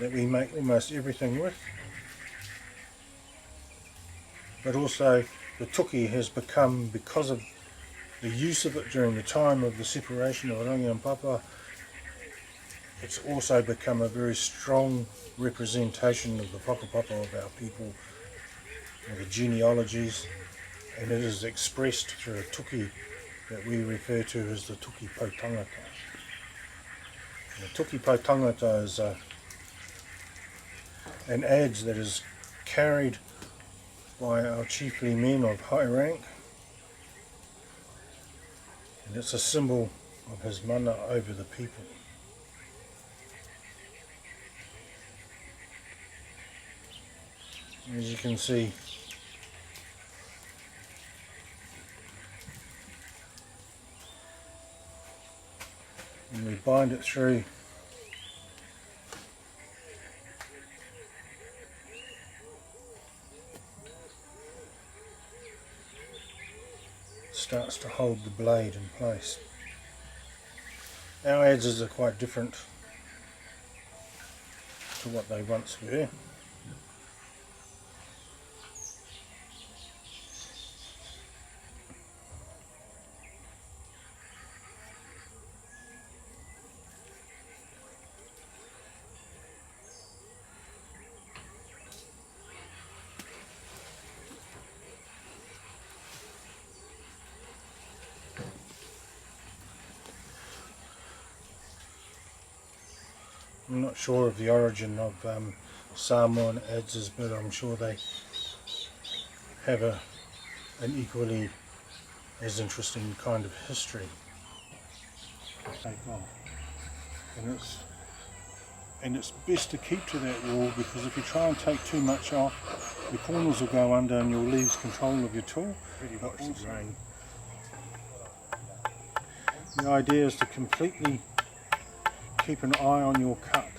that we make almost everything with. But also the toki has become, because of the use of it during the time of the separation of Rangi and Papa, it's also become a very strong representation of the whakapapa of our people, or the genealogies, and it is expressed through a toki that we refer to as the toki pautangata. And the toki pautangata is an adze that is carried by our chiefly men of high rank, and it's a symbol of his mana over the people. As you can see, when we bind it through, it starts to hold the blade in place. Our adzes are quite different to what they once were. I'm not sure of the origin of Samoan adzes, but I'm sure they have an equally as interesting kind of history. And it's best to keep to that wall, because if you try and take too much off, the corners will go under and you'll lose control of your tool. The idea is to completely keep an eye on your cut.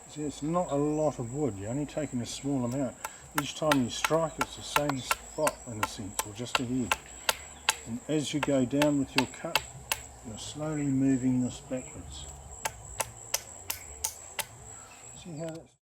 See, it's not a lot of wood, you're only taking a small amount. Each time you strike, it's the same spot in a sense, or just ahead. And as you go down with your cut, you're slowly moving this backwards. See how that's